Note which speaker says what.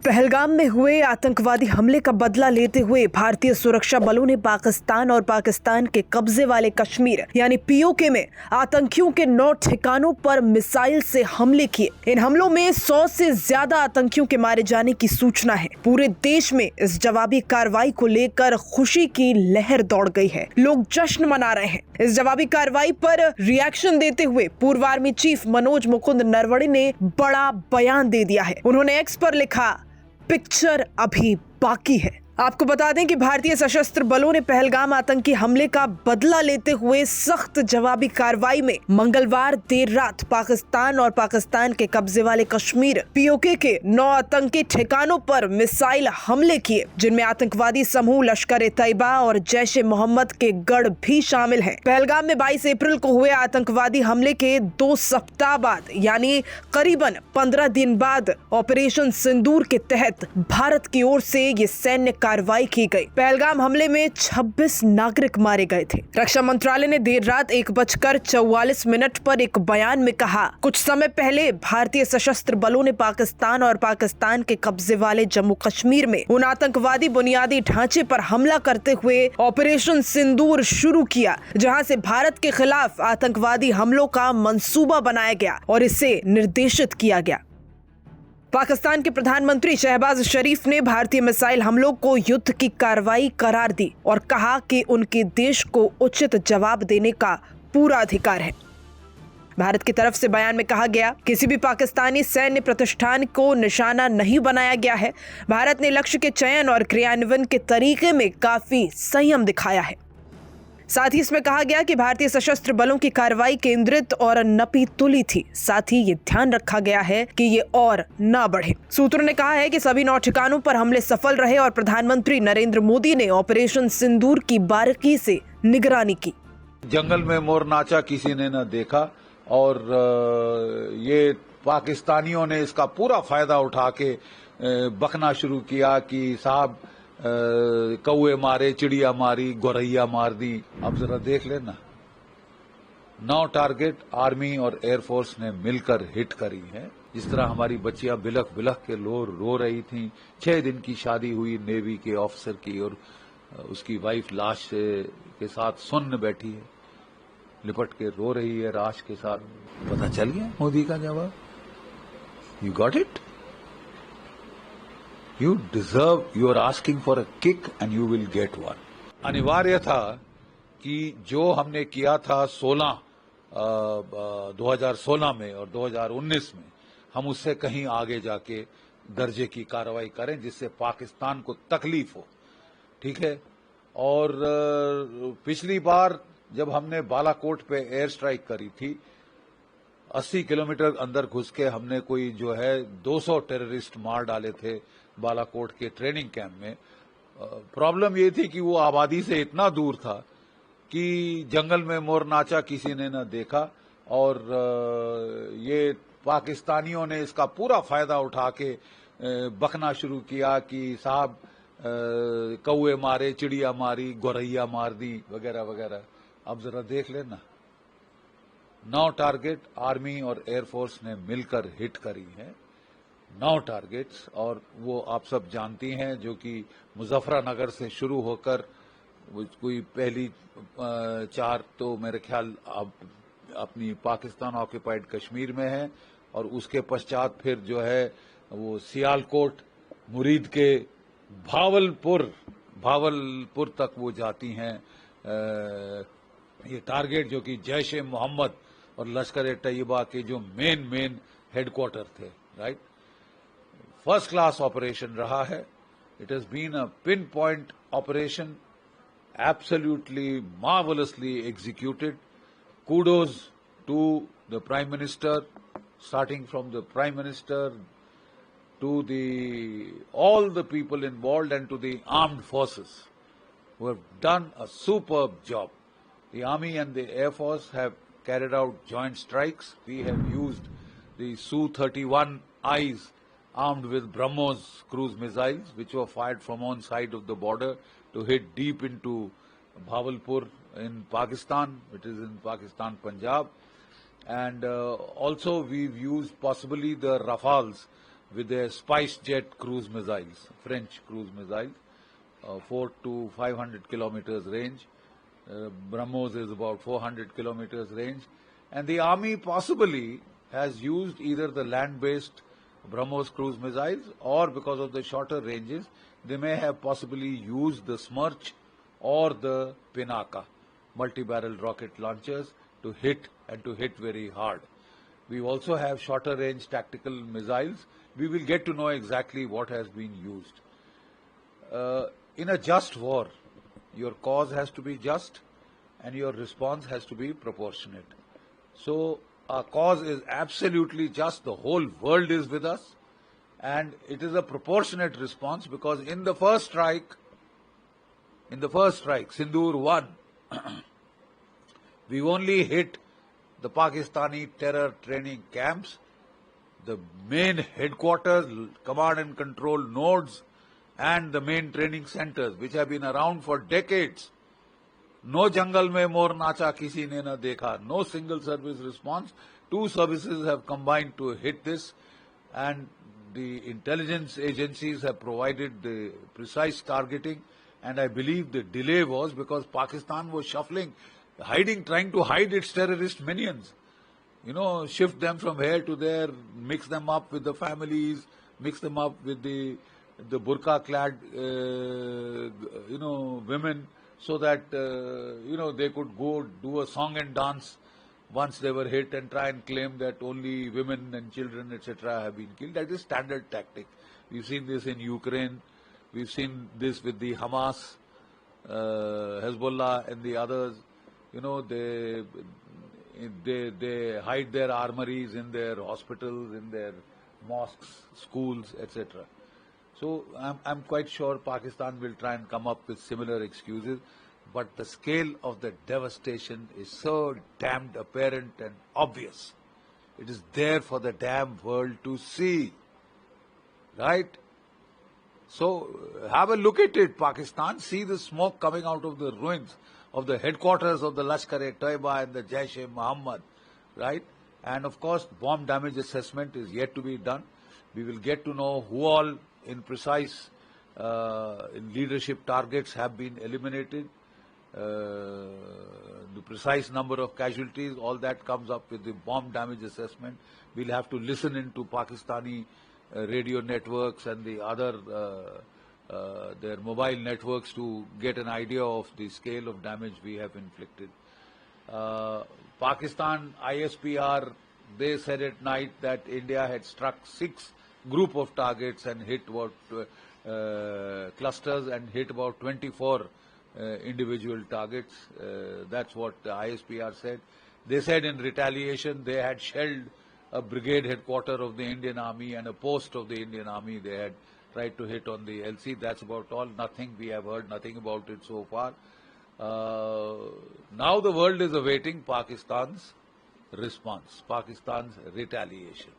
Speaker 1: पहलगाम में हुए आतंकवादी हमले का बदला लेते हुए भारतीय सुरक्षा बलों ने पाकिस्तान और पाकिस्तान के कब्जे वाले कश्मीर यानी पीओके में आतंकियों के 9 ठिकानों पर मिसाइल से हमले किए। इन हमलों में 100 से ज्यादा आतंकियों के मारे जाने की सूचना है। पूरे देश में इस जवाबी कार्रवाई को लेकर खुशी की लहर दौड़ गई है। लोग जश्न मना रहे हैं। इस जवाबी कार्रवाई पर रिएक्शन देते हुए पूर्व आर्मी चीफ मनोज मुकुंद नरवणे ने बड़ा बयान दे दिया है। उन्होंने एक्स पर लिखा, पिक्चर अभी बाकी है। आपको बता दें कि भारतीय सशस्त्र बलों ने पहलगाम आतंकी हमले का बदला लेते हुए सख्त जवाबी कार्रवाई में मंगलवार देर रात पाकिस्तान और पाकिस्तान के कब्जे वाले कश्मीर पीओके के 9 आतंकी ठिकानों पर मिसाइल हमले किए, जिनमें आतंकवादी समूह लश्कर-ए-तैयबा और जैश-ए-मोहम्मद के गढ़ भी शामिल हैं। पहलगाम में 22 अप्रैल को हुए आतंकवादी हमले के 2 सप्ताह बाद यानी करीबन 15 दिन बाद ऑपरेशन सिंदूर के तहत भारत की ओर से ये सैन्य कार्रवाई की गई। पहलगाम हमले में 26 नागरिक मारे गए थे। रक्षा मंत्रालय ने देर रात 1:44 पर एक बयान में कहा, कुछ समय पहले भारतीय सशस्त्र बलों ने पाकिस्तान और पाकिस्तान के कब्जे वाले जम्मू कश्मीर में उन आतंकवादी बुनियादी ढांचे पर हमला करते हुए ऑपरेशन सिंदूर शुरू किया, जहां से भारत के खिलाफ आतंकवादी हमलों का मंसूबा बनाया गया और इसे निर्देशित किया गया। पाकिस्तान के प्रधानमंत्री शहबाज शरीफ ने भारतीय मिसाइल हमलों को युद्ध की कार्रवाई करार दी और कहा कि उनके देश को उचित जवाब देने का पूरा अधिकार है। भारत की तरफ से बयान में कहा गया, किसी भी पाकिस्तानी सैन्य प्रतिष्ठान को निशाना नहीं बनाया गया है। भारत ने लक्ष्य के चयन और क्रियान्वयन के तरीके में काफी संयम दिखाया है। साथ ही इसमें कहा गया कि भारतीय सशस्त्र बलों की कार्रवाई केंद्रित और नपी तुली थी। साथ ही ये ध्यान रखा गया है कि ये और ना बढ़े। सूत्रों ने कहा है कि सभी 9 ठिकानों पर हमले सफल रहे और प्रधानमंत्री नरेंद्र मोदी ने ऑपरेशन सिंदूर की बारीकी से निगरानी की।
Speaker 2: जंगल में मोर नाचा किसी ने न देखा और ये पाकिस्तानियों ने इसका पूरा फायदा उठा के बकना शुरू किया कि साहब कौए मारे, चिड़िया मारी, गोरैया मार दी। अब जरा देख लेना, 9 टारगेट आर्मी और एयरफोर्स ने मिलकर हिट करी है। जिस तरह हमारी बच्चियां बिलख बिलख के रो रही थीं। 6 दिन की शादी हुई नेवी के ऑफिसर की और उसकी वाइफ लाश के साथ सुन्न बैठी है, लिपट के रो रही है राश के साथ। पता चल गया मोदी का जवाब, you got it, You deserve, you are asking for a kick and you will get one. अनिवार्य था कि जो हमने किया था 2016 में और 2019 में, हम उससे कहीं आगे जाके दर्जे की कार्रवाई करें जिससे पाकिस्तान को तकलीफ हो। ठीक है। और पिछली बार जब हमने बालाकोट पे एयर स्ट्राइक करी थी, 80 किलोमीटर अंदर घुस के हमने कोई जो है 200 टेररिस्ट मार डाले थे बालाकोट के ट्रेनिंग कैंप में। प्रॉब्लम ये थी कि वो आबादी से इतना दूर था कि जंगल में मोर नाचा किसी ने न देखा और ये पाकिस्तानियों ने इसका पूरा फायदा उठा के बकना शुरू किया कि साहब कौए मारे, चिड़िया मारी, गोरैया मार दी, वगैरह वगैरह। अब जरा देख लेना, 9 टारगेट आर्मी और एयरफोर्स ने मिलकर हिट करी है। 9 टारगेट्स, और वो आप सब जानती हैं, जो कि मुजफ्फरनगर से शुरू होकर कोई पहली 4 तो मेरे ख्याल अब अपनी पाकिस्तान ऑक्यूपाइड कश्मीर में है और उसके पश्चात फिर जो है वो सियालकोट, मुरीद के भावलपुर तक वो जाती हैं। ये टारगेट जो कि जैश-ए-मोहम्मद और लश्कर-ए-तैयबा के जो मेन हेडक्वार्टर थे, राइट। फर्स्ट क्लास ऑपरेशन रहा है। It has been a pinpoint operation, absolutely marvellously executed. kudos to the Prime Minister, starting from the Prime Minister to all the people involved and to the armed forces who have done a superb job. The Army and the Air Force have carried out joint strikes. We have used the Su-31Is armed with BrahMos cruise missiles, which were fired from one side of the border to hit deep into Bhavalpur in Pakistan. It is in Pakistan, Punjab. And also we've used possibly the Rafales, with their Spice Jet cruise missiles, French cruise missiles, 4 to 500 kilometers range. BrahMos is about 400 kilometers range. And the army possibly has used either the land-based BrahMos cruise missiles, or because of the shorter ranges, they may have possibly used the Smerch or the Pinaka multi-barrel rocket launchers to hit, and to hit very hard. We also have shorter range tactical missiles. We will get to know exactly what has been used. In a just war, your cause has to be just and your response has to be proportionate. So our cause is absolutely just. The whole world is with us, and it is a proportionate response, because in the first strike, Sindoor 1, we only hit the Pakistani terror training camps, the main headquarters, command and control nodes, and the main training centers, which have been around for decades. No jungle mein mor nacha kisi ne na dekha. No single service response. Two services have combined to hit this, and the intelligence agencies have provided the precise targeting. And I believe the delay was because Pakistan was shuffling, hiding, trying to hide its terrorist minions. Shift them from here to there, mix them up with the families, mix them up with the burqa-clad, women, so that, they could go do a song and dance once they were hit, and try and claim that only women and children, etc. have been killed. That is standard tactic. We've seen this in Ukraine. We've seen this with the Hamas, Hezbollah and the others. They hide their armories in their hospitals, in their mosques, schools, etc. So I'm quite sure Pakistan will try and come up with similar excuses, but the scale of the devastation is so damned apparent and obvious. It is there for the damn world to see, right? So have a look at it, Pakistan. See the smoke coming out of the ruins of the headquarters of the Lashkar-e-Taiba and the Jaish-e-Mohammed, right? And of course, bomb damage assessment is yet to be done. We will get to know who all in precise in leadership targets have been eliminated, the precise number of casualties. All that comes up with the bomb damage assessment. We'll have to listen into Pakistani radio networks and the other their mobile networks to get an idea of the scale of damage we have inflicted. Pakistan ISPR, they said at night that India had struck 6 group of targets and hit about clusters and hit about 24 individual targets. That's what the ISPR said. They said in retaliation they had shelled a brigade headquarter of the Indian Army and a post of the Indian Army. They had tried to hit on the LC. That's about all. Nothing, we have heard nothing about it so far. Now the world is awaiting Pakistan's response, Pakistan's retaliation.